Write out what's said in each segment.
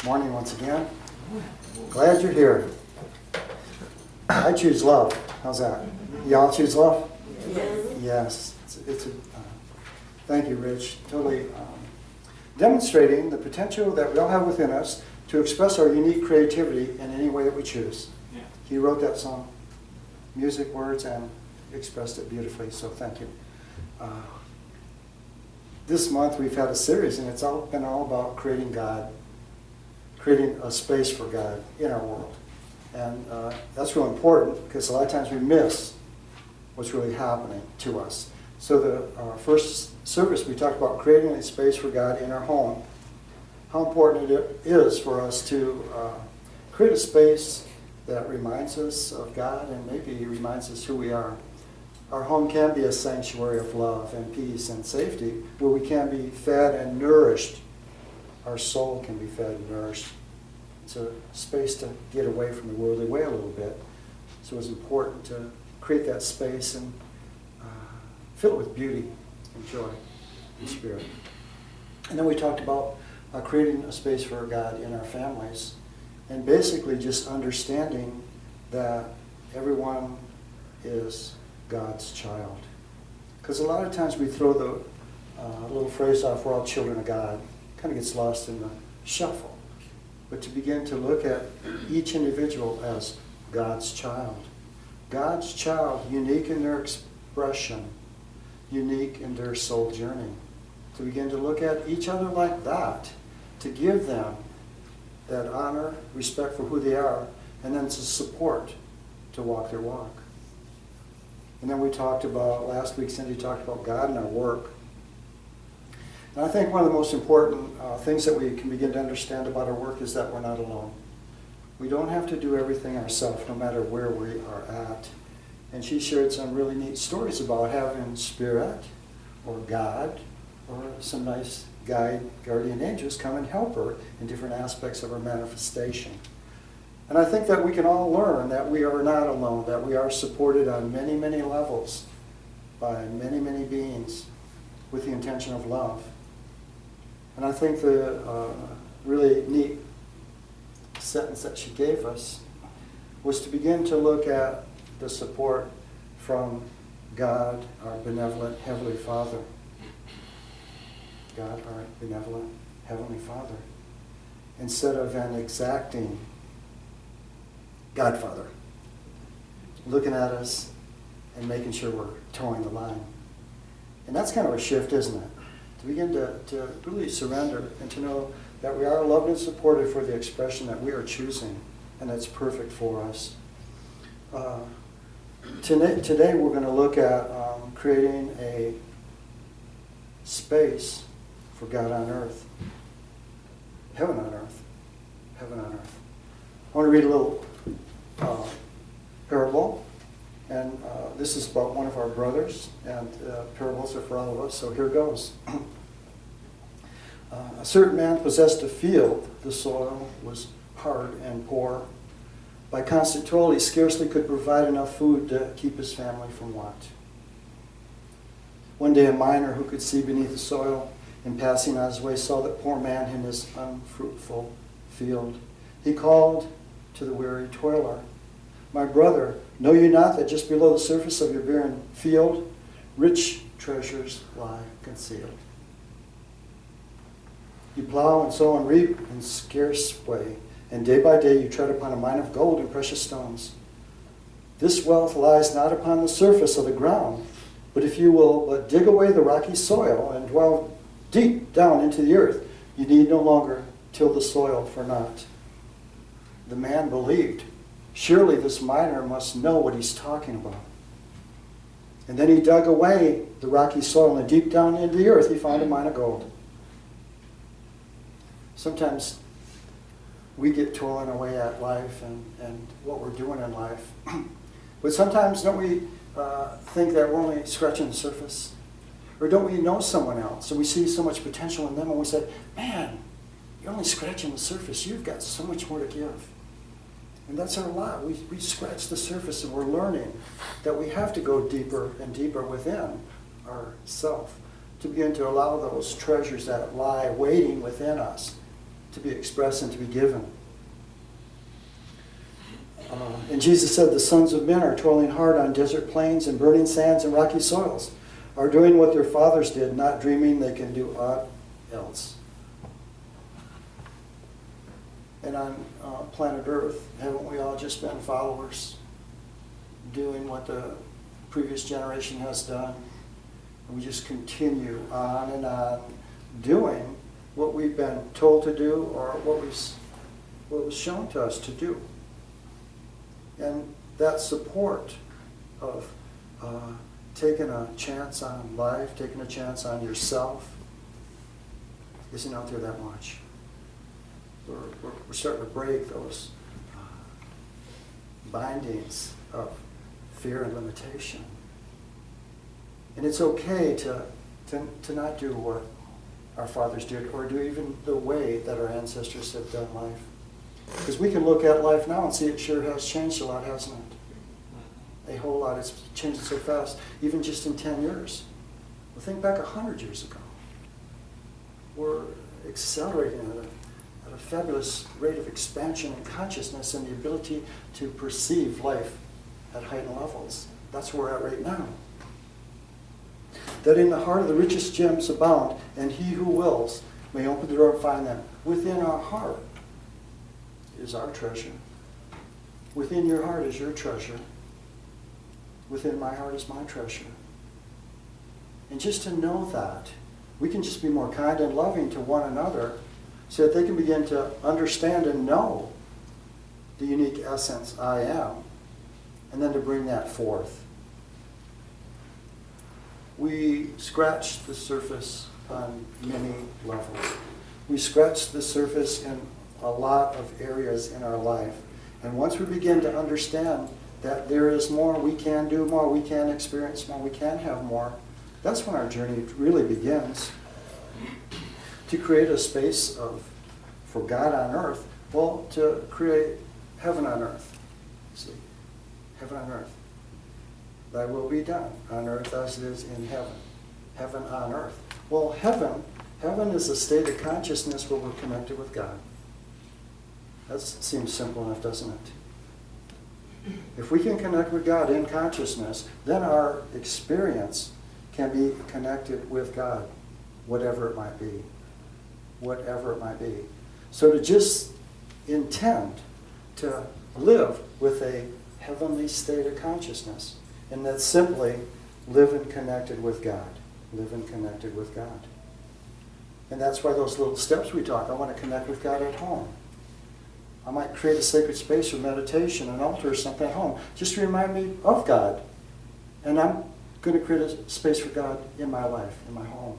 Morning once again. Glad you're here. I choose love. How's that? Y'all choose love? Yes. Yes. Thank you, Rich. Totally demonstrating the potential that we all have within us to express our unique creativity in any way that we choose. Yeah. He wrote that song, music, words, and expressed it beautifully, so thank you. This month we've had a series, and it's been all about creating God, creating a space for God in our world. And that's real important because a lot of times we miss what's really happening to us. So the first service we talked about creating a space for God in our home, how important it is for us to create a space that reminds us of God and maybe reminds us who we are. Our home can be a sanctuary of love and peace and safety where we can be fed and nourished. Our soul can be fed and nourished. It's a space to get away from the worldly way a little bit. So it's important to create that space and fill it with beauty and joy and spirit. And then we talked about creating a space for God in our families and basically just understanding that everyone is God's child. Because a lot of times we throw the little phrase off, we're all children of God. Kind of gets lost in the shuffle. But to begin to look at each individual as God's child. God's child, unique in their expression, unique in their soul journey. To begin to look at each other like that, to give them that honor, respect for who they are, and then to support to walk their walk. And then we talked about, last week Cindy talked about God and our work. And I think one of the most important things that we can begin to understand about our work is that we're not alone. We don't have to do everything ourselves, no matter where we are at. And she shared some really neat stories about having Spirit or God or some nice guardian angels come and help her in different aspects of her manifestation. And I think that we can all learn that we are not alone, that we are supported on many, many levels by many, many beings with the intention of love. And I think the really neat sentence that she gave us was to begin to look at the support from God, our benevolent Heavenly Father. God, our benevolent Heavenly Father. Instead of an exacting Godfather looking at us and making sure we're towing the line. And that's kind of a shift, isn't it? To begin to really surrender and to know that we are loved and supported for the expression that we are choosing, and that's perfect for us. Today we're going to look at creating a space for God on earth. Heaven on earth. Heaven on earth. I want to read a little parable, and this is about one of our brothers, and parables are for all of us, so here goes. A certain man possessed a field. The soil was hard and poor. By constant toil, he scarcely could provide enough food to keep his family from want. One day, a miner who could see beneath the soil, in passing on his way, saw that poor man in his unfruitful field. He called to the weary toiler, "My brother, know you not that just below the surface of your barren field, rich treasures lie concealed? You plow and sow and reap in scarce way, and day by day you tread upon a mine of gold and precious stones. This wealth lies not upon the surface of the ground, but if you will but dig away the rocky soil and dwell deep down into the earth, you need no longer till the soil for naught." The man believed, surely this miner must know what he's talking about. And then he dug away the rocky soil, and deep down into the earth he found a mine of gold. Sometimes we get toiling away at life and what we're doing in life. But sometimes don't we think that we're only scratching the surface? Or don't we know someone else and we see so much potential in them and we say, man, you're only scratching the surface. You've got so much more to give. And that's our lot. We scratch the surface and we're learning that we have to go deeper and deeper within ourself to begin to allow those treasures that lie waiting within us to be expressed and to be given. And Jesus said, the sons of men are toiling hard on desert plains and burning sands and rocky soils, are doing what their fathers did, not dreaming they can do aught else. And on planet Earth, haven't we all just been followers, doing what the previous generation has done? And we just continue on and on doing what we've been told to do or what was shown to us to do. And that support of taking a chance on life, taking a chance on yourself, isn't out there that much. We're starting to break those bindings of fear and limitation. And it's okay to not do what our fathers did or do even the way that our ancestors have done life. Because we can look at life now and see it sure has changed a lot, hasn't it? A whole lot. It's changed so fast, even just in 10 years. Well, think back 100 years ago. We're accelerating at a fabulous rate of expansion in consciousness and the ability to perceive life at heightened levels. That's where we're at right now. That in the heart of the richest gems abound, and he who wills may open the door and find them. Within our heart is our treasure. Within your heart is your treasure. Within my heart is my treasure. And just to know that, we can just be more kind and loving to one another so that they can begin to understand and know the unique essence I am, and then to bring that forth. We scratch the surface on many levels. We scratch the surface in a lot of areas in our life. And once we begin to understand that there is more, we can do more, we can experience more, we can have more, that's when our journey really begins. To create a space for God on earth, well, to create heaven on earth. See, heaven on earth. Thy will be done on earth as it is in heaven. Heaven on earth. Well, heaven is a state of consciousness where we're connected with God. That seems simple enough, doesn't it? If we can connect with God in consciousness, then our experience can be connected with God, whatever it might be. Whatever it might be. So to just intend to live with a heavenly state of consciousness, and that's simply living connected with God. Living connected with God. And that's why those little steps we talk, I want to connect with God at home. I might create a sacred space for meditation, an altar or something at home, just to remind me of God. And I'm going to create a space for God in my life, in my home.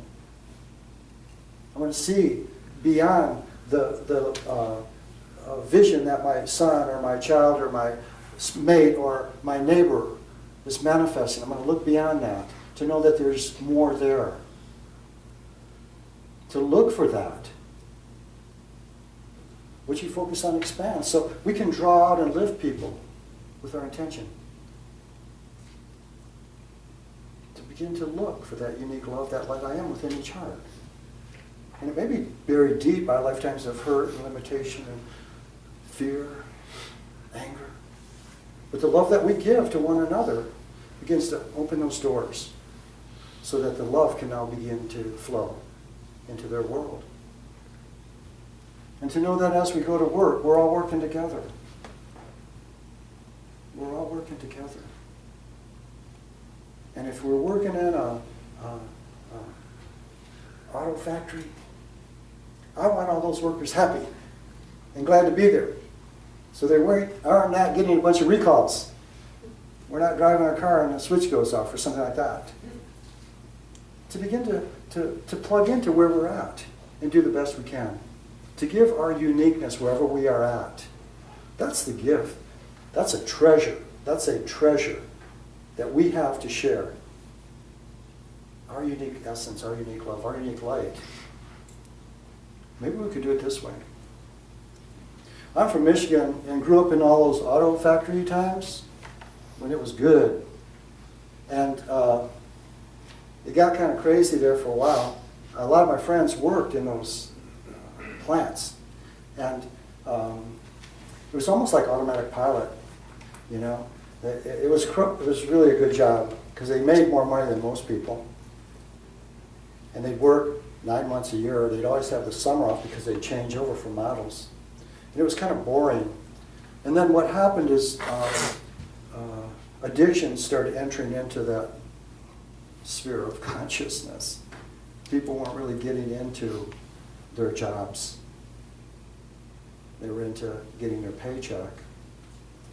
I want to see beyond the vision that my son or my child or my mate or my neighbor is manifesting. I'm going to look beyond that to know that there's more there. To look for that. What you focus on expands. So we can draw out and lift people with our intention. To begin to look for that unique love, that light I am within each heart. And it may be buried deep by lifetimes of hurt and limitation and fear, anger. But the love that we give to one another begins to open those doors so that the love can now begin to flow into their world. And to know that as we go to work, we're all working together. We're all working together. And if we're working in a auto factory, I want all those workers happy and glad to be there. So they are not getting a bunch of recalls. We're not driving our car and the switch goes off or something like that. To begin to plug into where we're at and do the best we can. To give our uniqueness wherever we are at. That's the gift. That's a treasure. That's a treasure that we have to share. Our unique essence, our unique love, our unique light. Maybe we could do it this way. I'm from Michigan and grew up in all those auto factory times when it was good. And it got kind of crazy there for a while. A lot of my friends worked in those plants. And it was almost like automatic pilot, you know. It was really a good job because they made more money than most people. And they'd work 9 months a year. They'd always have the summer off because they'd change over from models. And it was kind of boring. And then what happened is addiction started entering into that sphere of consciousness. People weren't really getting into their jobs. They were into getting their paycheck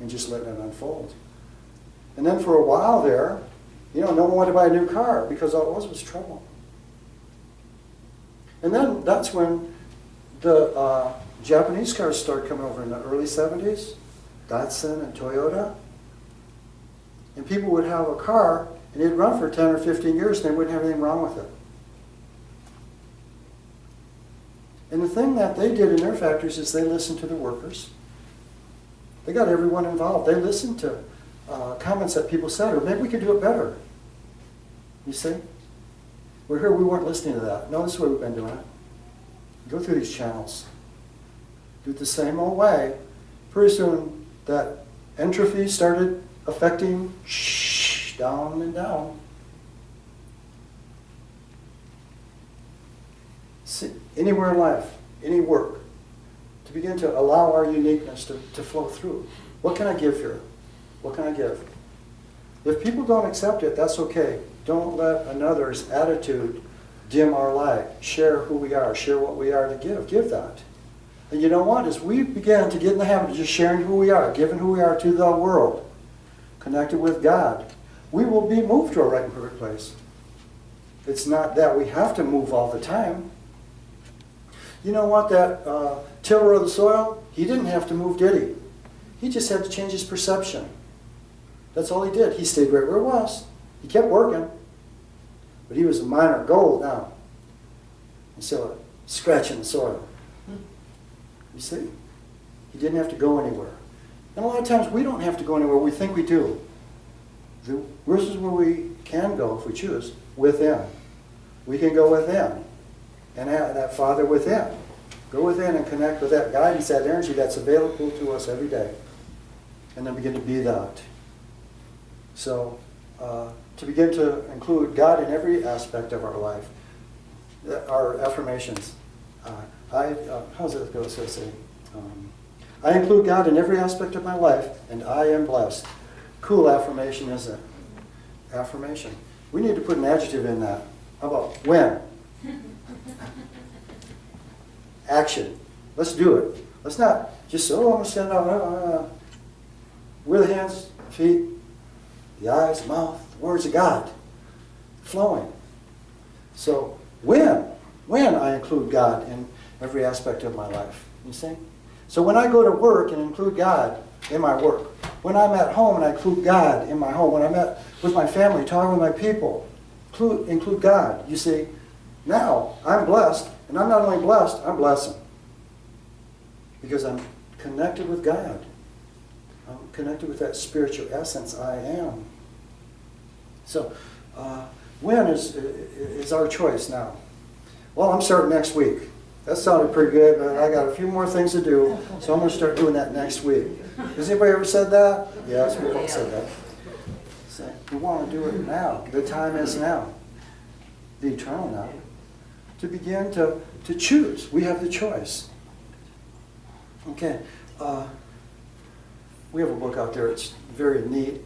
and just letting it unfold. And then for a while there, you know, no one wanted to buy a new car because all it was trouble. And then that's when the Japanese cars started coming over in the early 70s, Datsun and Toyota. And people would have a car and it'd run for 10 or 15 years and they wouldn't have anything wrong with it. And the thing that they did in their factories is they listened to the workers. They got everyone involved. They listened to comments that people said, or maybe we could do it better. You see? We're here, we weren't listening to that. No, this is the way we've been doing it. Go through these channels. Do it the same old way. Pretty soon that entropy started affecting down and down. See, anywhere in life, any work, to begin to allow our uniqueness to flow through. What can I give here? What can I give? If people don't accept it, that's okay. Don't let another's attitude dim our light. Share who we are. Share what we are to give. Give that. And you know what? As we begin to get in the habit of just sharing who we are, giving who we are to the world, connected with God, we will be moved to a right and perfect place. It's not that we have to move all the time. You know what? That tiller of the soil, he didn't have to move, did he? He just had to change his perception. That's all he did. He stayed right where he was. He kept working. But he was a miner of gold now. Instead of scratching the soil. You see? He didn't have to go anywhere. And a lot of times we don't have to go anywhere. We think we do. This is where we can go if we choose. Within. We can go within. And have that Father within. Go within and connect with that guidance, that energy that's available to us every day. And then begin to be that. So, to begin to include God in every aspect of our life. Our affirmations. How's it go? So say, I include God in every aspect of my life, and I am blessed. Cool affirmation, isn't it? Affirmation. We need to put an adjective in that. How about when? Action. Let's do it. Let's not just say, oh, I'm going to stand up. We're the hands, feet, the eyes, the mouth, the words of God. Flowing. So when I include God in every aspect of my life. You see? So when I go to work and include God in my work. When I'm at home and I include God in my home. When I'm with my family, talking with my people, include God. You see? Now I'm blessed. And I'm not only blessed, I'm blessing. Because I'm connected with God. I'm connected with that spiritual essence I am. So, when is our choice now? Well, I'm starting next week. That sounded pretty good, but I got a few more things to do, so I'm going to start doing that next week. Has anybody ever said that? Yes, we've all said that. So we want to do it now. The time is now. The eternal now. To begin to choose. We have the choice. Okay. We have a book out there. It's very neat,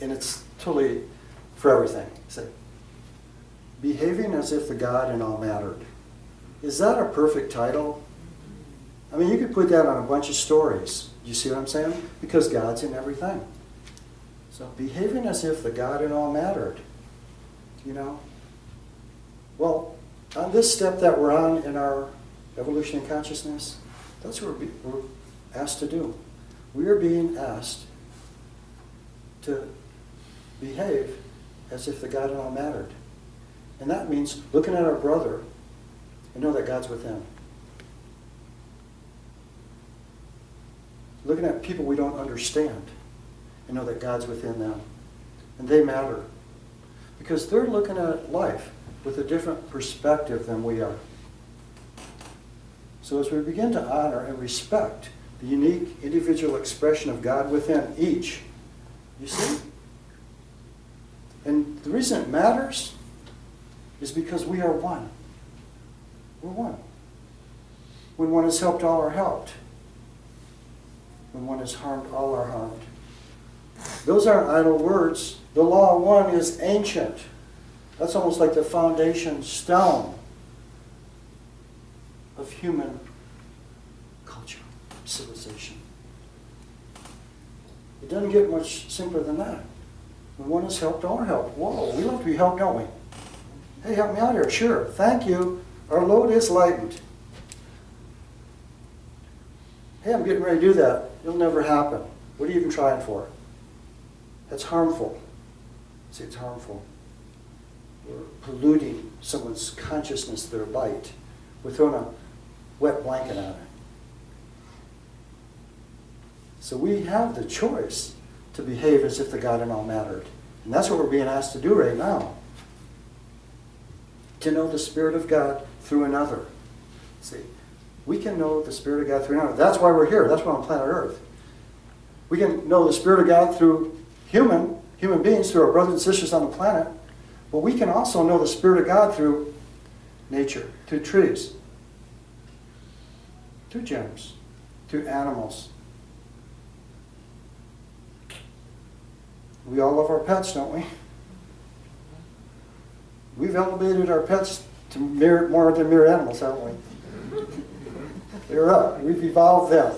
and it's totally for everything. So, Behaving as if the God in all mattered. Is that a perfect title? I mean, you could put that on a bunch of stories. You see what I'm saying? Because God's in everything. So, behaving as if the God in all mattered. You know? Well, on this step that we're on in our evolution in consciousness, that's what we're asked to do. We are being asked to behave as if the God in all mattered. And that means looking at our brother and know that God's with him. Looking at people we don't understand and know that God's within them. And they matter. Because they're looking at life with a different perspective than we are. So as we begin to honor and respect the unique individual expression of God within each, you see? And the reason it matters is because we are one. We're one. When one is helped, all are helped. When one is harmed, all are harmed. Those aren't idle words. The law of one is ancient. That's almost like the foundation stone of human culture, civilization. It doesn't get much simpler than that. When one is helped, all are helped. Whoa, we love to be helped, don't we? Hey, help me out here. Sure, thank you. Our load is lightened. Hey, I'm getting ready to do that. It'll never happen. What are you even trying for? That's harmful. See, it's harmful. We're polluting someone's consciousness, their light. We're throwing a wet blanket on it. So we have the choice to behave as if the God in all mattered. And that's what we're being asked to do right now. To know the Spirit of God through another. See, we can know the Spirit of God through another. That's why we're here. That's why we're on planet Earth. We can know the Spirit of God through human beings, through our brothers and sisters on the planet. But we can also know the Spirit of God through nature, through trees, through gems, through animals. We all love our pets, don't we? We've elevated our pets to more than mere animals, haven't we? They're up. We've evolved them.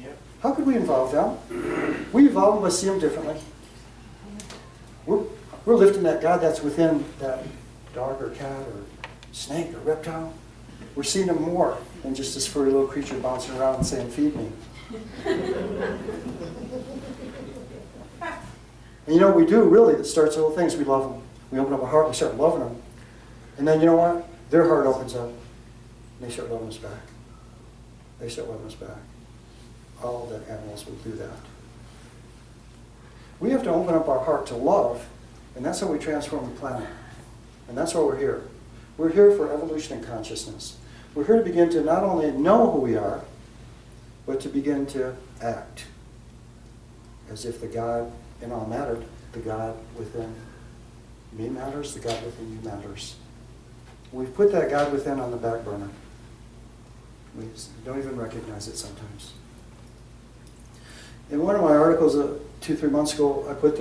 Yep. How could we evolve them? We evolve them by seeing them differently. We're lifting that God that's within that dog or cat or snake or reptile. We're seeing them more than just this furry little creature bouncing around and saying, feed me. And you know what we do really that starts the whole thing is we love them. We open up our heart, we start loving them. And then you know what? Their heart opens up. And they start loving us back. They start loving us back. All the animals will do that. We have to open up our heart to love, and that's how we transform the planet. And that's why we're here. We're here for evolution and consciousness. We're here to begin to not only know who we are, but to begin to act as if the God in all mattered, the God within me matters, the God within you matters. We've put that God within on the back burner. We don't even recognize it sometimes. In one of my articles 2-3 months ago, I put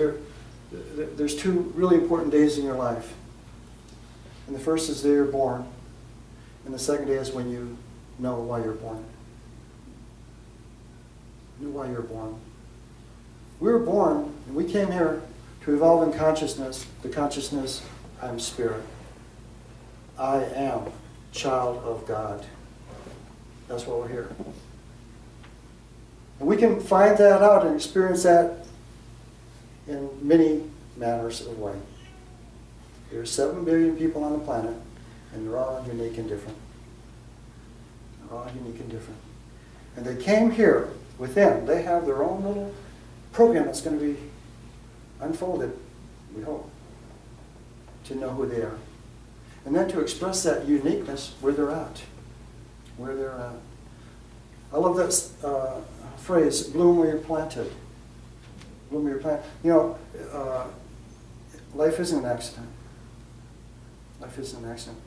there's two really important days in your life. And the first is the day you're born, and the second day is when you know why you're born. Know why you're born. We were born, and we came here to evolve in consciousness, the consciousness, I'm spirit. I am child of God. That's why we're here. And we can find that out and experience that in many manners of way. There are 7 billion people on the planet, and they're all unique and different. They're all unique and different. And they came here within. They have their own little program that's going to be unfolded, we hope, to know who they are. And then to express that uniqueness where they're at. Where they're at. I love that phrase, bloom where you're planted. Bloom where you're planted. You know, life isn't an accident. Life isn't an accident.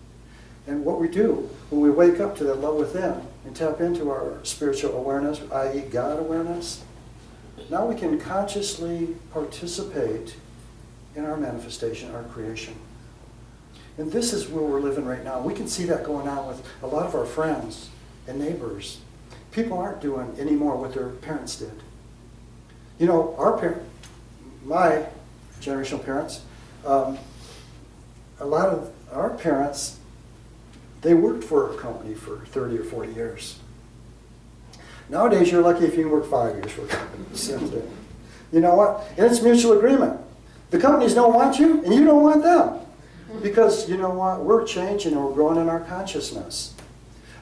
And what we do when we wake up to that love within and tap into our spiritual awareness, i.e. God awareness, now we can consciously participate in our manifestation, our creation. And this is where we're living right now. We can see that going on with a lot of our friends and neighbors. People aren't doing anymore what their parents did. You know, my generational parents, a lot of our parents, they worked for a company for 30 or 40 years. Nowadays, you're lucky if you can work 5 years for a company. Same thing. You know what? And it's mutual agreement. The companies don't want you, and you don't want them. Because, you know what? We're changing and we're growing in our consciousness.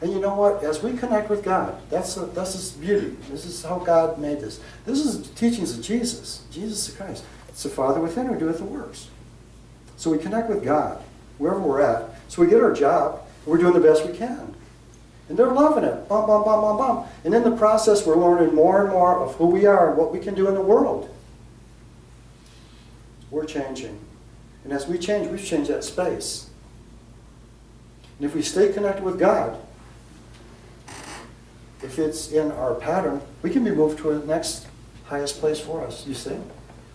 And you know what? As we connect with God, that's His beauty. This is how God made this. This is the teachings of Jesus. Jesus Christ. It's the Father within who doeth the works. So we connect with God, wherever we're at. So we get our job, and we're doing the best we can. And they're loving it. Bum, bum, bum, bum, bum. And in the process, we're learning more and more of who we are and what we can do in the world. We're changing. And as we change, we've changed that space. And if we stay connected with God, if it's in our pattern, we can be moved to the next highest place for us, you see?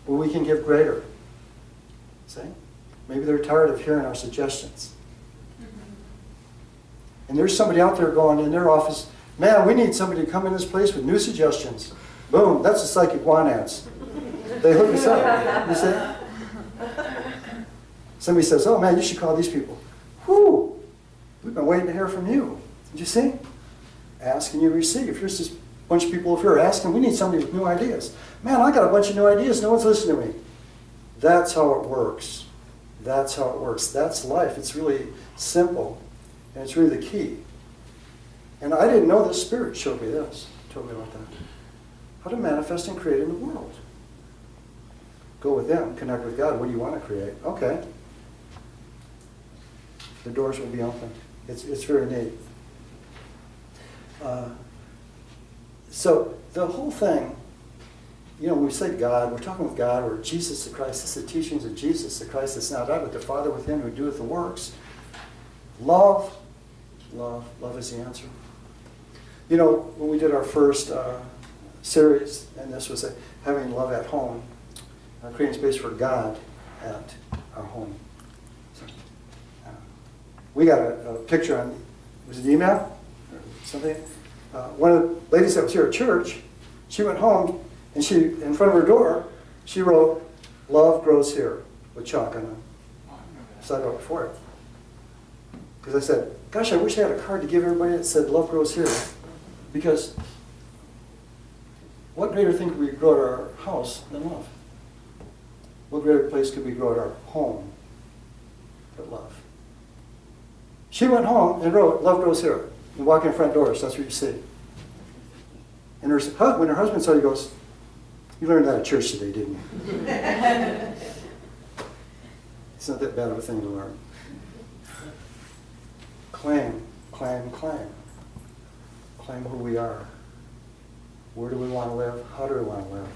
Where we can give greater. See? Maybe they're tired of hearing our suggestions. And there's somebody out there going in their office, man, we need somebody to come in this place with new suggestions. Boom, that's the psychic ads. They hook us up, you see? Somebody says, oh man, you should call these people. Whew, we've been waiting to hear from you. Did you see? Ask and you receive. Here's this bunch of people here asking, we need somebody with new ideas. Man, I got a bunch of new ideas, no one's listening to me. That's how it works. That's how it works. That's life. It's really simple. And it's really the key. And I didn't know this Spirit showed me this, told me about that. How to manifest and create in the world. Go with them, connect with God. What do you want to create? Okay. The doors will be open. It's very neat. So the whole thing, when we say God, we're talking with God, or Jesus the Christ. This is the teachings of Jesus the Christ. It's not I, but the Father within who doeth the works. Love is the answer. When we did our first series, and this was having love at home, creating space for God at our home. So, we got a picture on, was it email or something? One of the ladies that was here at church, she went home and she, in front of her door, she wrote, "Love grows here," with chalk on the sidewalk before it. Because I said, gosh, I wish I had a card to give everybody that said, "Love grows here." Because what greater thing could we grow at our house than love? What greater place could we grow at our home but love? She went home and wrote, "Love grows here." You walk in front doors, that's what you see. And when her husband saw it, he goes, "You learned that at church today, didn't you?" It's not that bad of a thing to learn. Claim, claim, claim. Claim who we are. Where do we want to live? How do we want to live?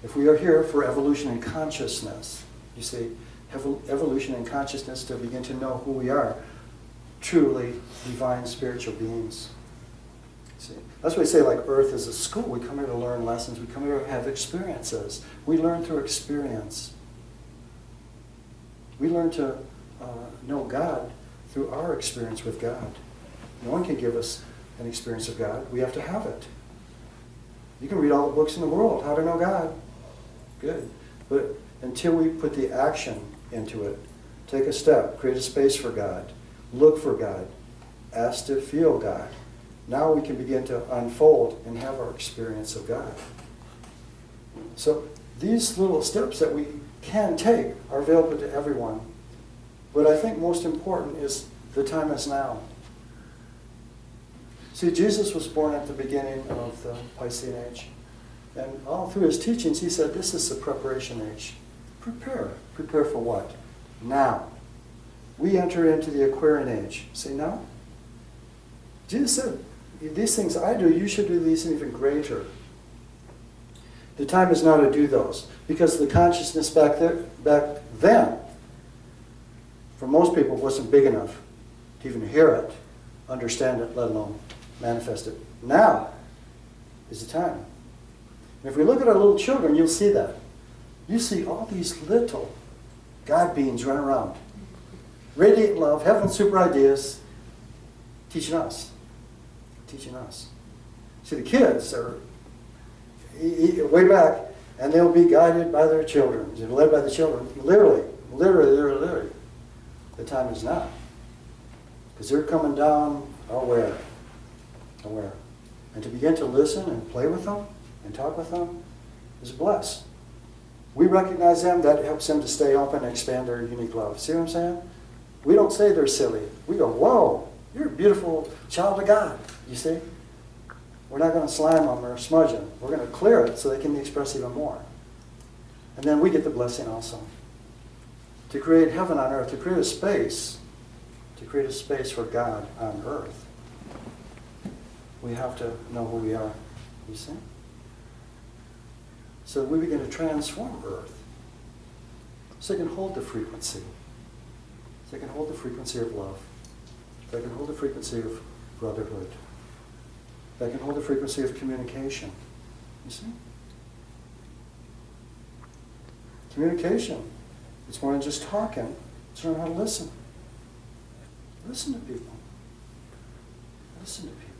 If we are here for evolution and consciousness, you see, evolution and consciousness to begin to know who we are, truly divine spiritual beings. See, that's why we say like Earth is a school. We come here to learn lessons. We come here to have experiences. We learn through experience. We learn to know God through our experience with God. No one can give us an experience of God. We have to have it. You can read all the books in the world, how to know God. Good. But until we put the action into it, take a step, create a space for God, look for God, ask to feel God, now we can begin to unfold and have our experience of God. So these little steps that we can take are available to everyone. But I think most important is the time is now. See, Jesus was born at the beginning of the Piscean Age. And all through his teachings, he said, this is the preparation age. Prepare. Prepare for what? Now. We enter into the Aquarian age. See, now? Jesus said, these things I do, you should do these even greater. The time is now to do those. Because the consciousness back then, for most people, wasn't big enough to even hear it, understand it, let alone manifest it. Now is the time. And if we look at our little children, you'll see that. You see all these little God beings running around. Radiant love, having super ideas, teaching us. Teaching us. See, the kids are way back, and they'll be guided by their children, led by the children. Literally. The time is now. Because they're coming down aware. And to begin to listen and play with them and talk with them is blessed. We recognize them, that helps them to stay open and expand their unique love. See what I'm saying? We don't say they're silly. We go, whoa, you're a beautiful child of God, you see? We're not going to slime them or smudge them. We're going to clear it so they can express even more. And then we get the blessing also. To create heaven on earth, to create a space to create a space for God on earth, we have to know who we are. You see? So we begin to transform earth. So it can hold the frequency. So it can hold the frequency of love. So it can hold the frequency of brotherhood. That can hold the frequency of communication. You see? Communication. It's more than just talking. It's learning how to listen. Listen to people. Listen to people.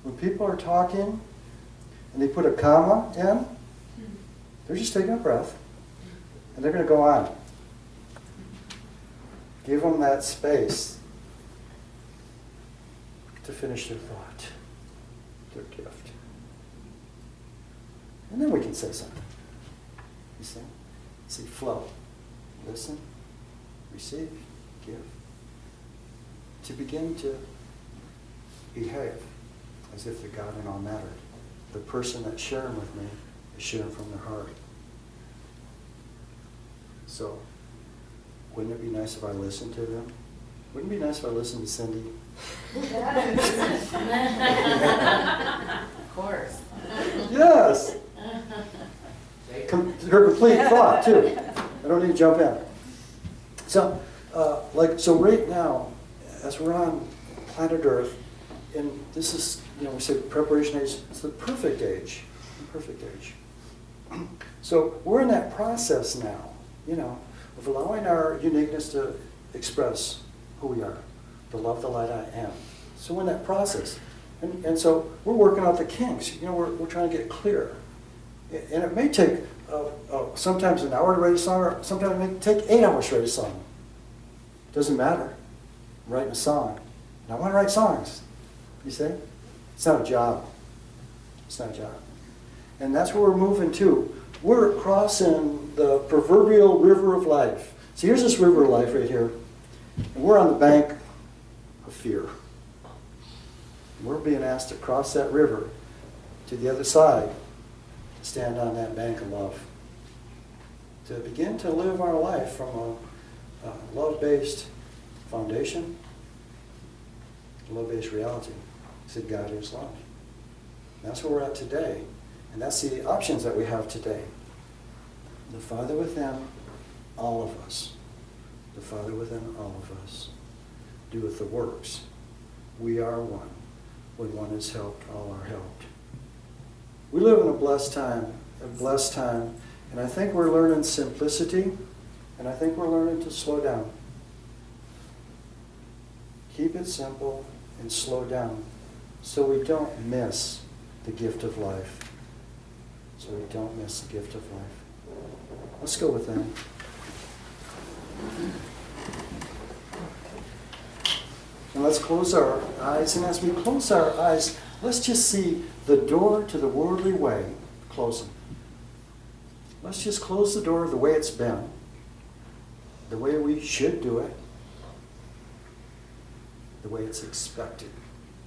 When people are talking and they put a comma in, they're just taking a breath. And they're going to go on. Give them that space to finish their thought, their gift. And then we can say something. You see? See, flow. Listen, receive, give. To begin to behave as if the God in all mattered. The person that's sharing with me is sharing from their heart. So, wouldn't it be nice if I listened to them? Wouldn't it be nice if I listened to Cindy? Of course. Yes! Her complete thought, too. I don't need to jump in. So, so right now, as we're on planet Earth, and this is, we say preparation age, it's the perfect age. The perfect age. So we're in that process now, of allowing our uniqueness to express who we are, the love, the light I am. So we're in that process. And so we're working out the kinks. We're trying to get clear. And it may take sometimes an hour to write a song, or sometimes it may take 8 hours to write a song. Doesn't matter. I'm writing a song. And I want to write songs. You see? It's not a job. It's not a job. And that's where we're moving to. We're crossing the proverbial river of life. So here's this river of life right here. And we're on the bank of fear. We're being asked to cross that river to the other side, to stand on that bank of love. To begin to live our life from a love-based foundation, love-based reality. He said God is love. And that's where we're at today. And that's the options that we have today. The Father within all of us. The Father within all of us doeth the works. We are one. When one is helped, all are helped. We live in a blessed time, and I think we're learning simplicity, and I think we're learning to slow down. Keep it simple and slow down so we don't miss the gift of life. So we don't miss the gift of life. Let's go with them. And let's close our eyes. And as we close our eyes, let's just see the door to the worldly way closing. Let's just close the door the way it's been, the way we should do it, the way it's expected.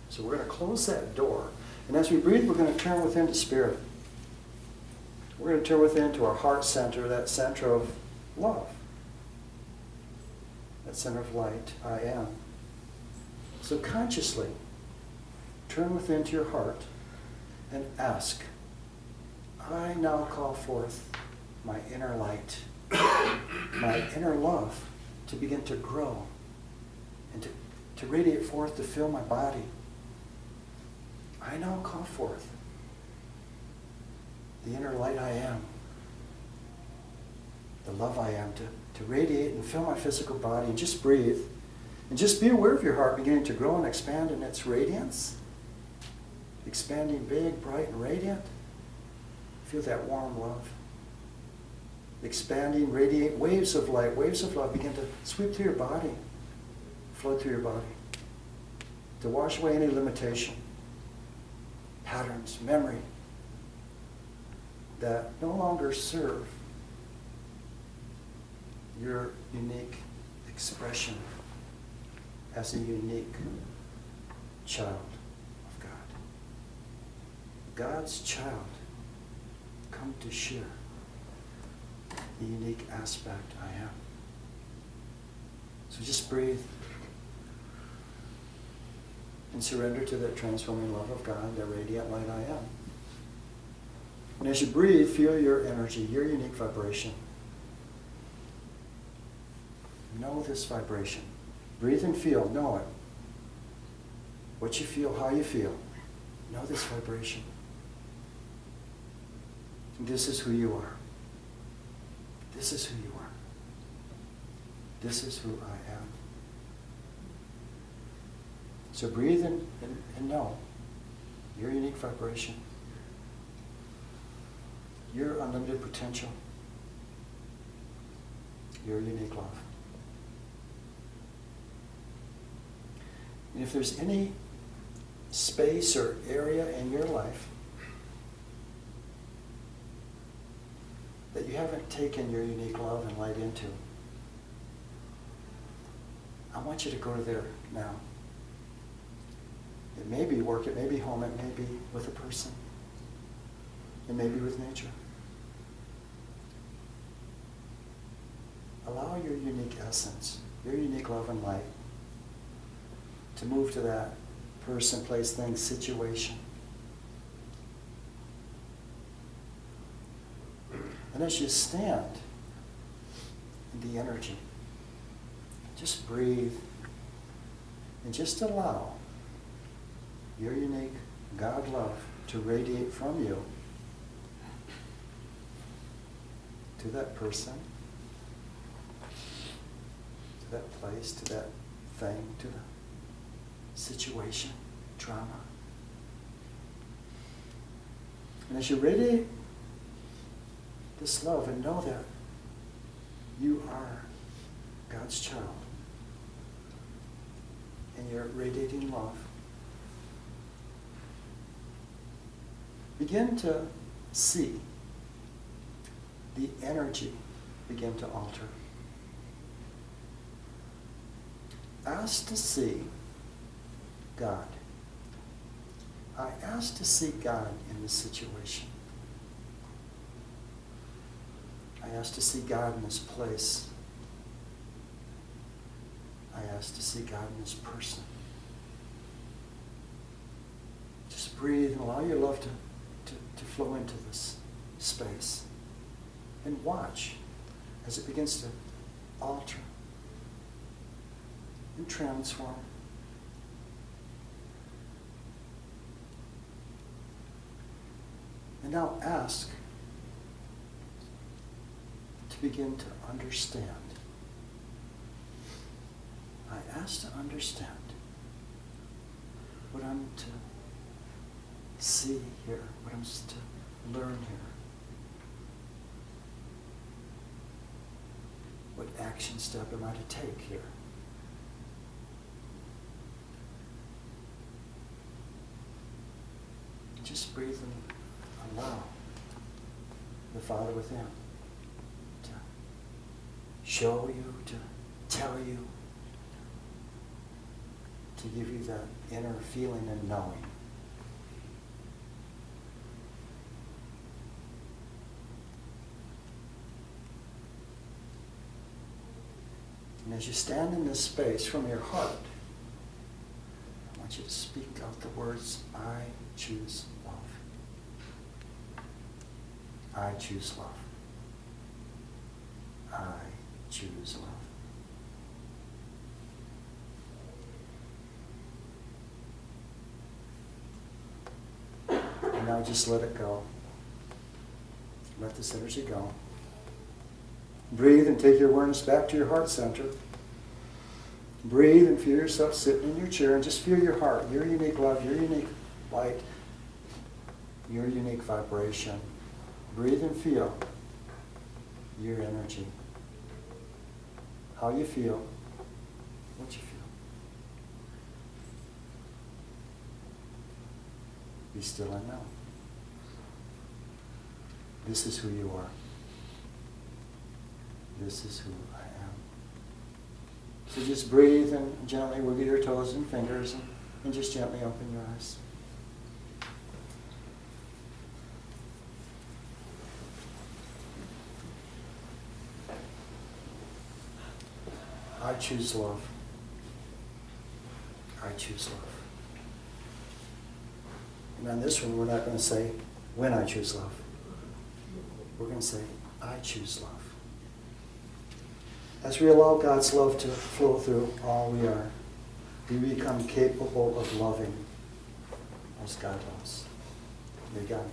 So we're going to close that door. And as we breathe, we're going to turn within to spirit. We're going to turn within to our heart center, that center of love, that center of light, I am. So consciously, turn within to your heart and ask, I now call forth my inner light, my inner love to begin to grow and to radiate forth to fill my body. I now call forth the inner light I am, the love I am, to radiate and fill my physical body, and just breathe. And just be aware of your heart beginning to grow and expand in its radiance. Expanding big, bright, and radiant. Feel that warm love. Expanding, radiate waves of light, waves of love begin to sweep through your body, flow through your body, to wash away any limitation, patterns, memory that no longer serve your unique expression as a unique child of God. God's child, come to share the unique aspect I am. So just breathe and surrender to that transforming love of God, that radiant light I am. And as you breathe, feel your energy, your unique vibration. Know this vibration. Breathe and feel, know it. What you feel, how you feel. Know this vibration. And this is who you are. This is who you are. This is who I am. So breathe and know your unique vibration, your unlimited potential, your unique love. And if there's any space or area in your life that you haven't taken your unique love and light into, I want you to go there now. It may be work, it may be home, it may be with a person, it may be with nature. Allow your unique essence, your unique love and light to move to that person, place, thing, situation. And as you stand in the energy, just breathe and just allow your unique God love to radiate from you to that person, to that place, to that thing, to the situation, trauma. And as you radiate this love and know that you are God's child and you're radiating love, begin to see the energy begin to alter. Ask to see God. I ask to see God in this situation. I ask to see God in this place. I ask to see God in this person. Just breathe and allow your love to flow into this space. And watch as it begins to alter and transform. And now ask to begin to understand. I ask to understand what I'm to see here, what I'm to learn here. What action step am I to take here? Just breathe and allow the Father within to show you, to tell you, to give you that inner feeling and knowing. And as you stand in this space from your heart, I want you to speak out the words, I choose love. I choose love. I choose love. And now just let it go. Let this energy go. Breathe and take your awareness back to your heart center. Breathe and feel yourself sitting in your chair and just feel your heart, your unique love, your unique light, your unique vibration. Breathe and feel your energy. How you feel, what you feel. Be still and know. This is who you are. This is who I am. So just breathe and gently wiggle your toes and fingers and just gently open your eyes. I choose love. I choose love. And on this one, we're not going to say, when I choose love. We're going to say, I choose love. As we allow God's love to flow through all we are, we become capable of loving as God loves. May God.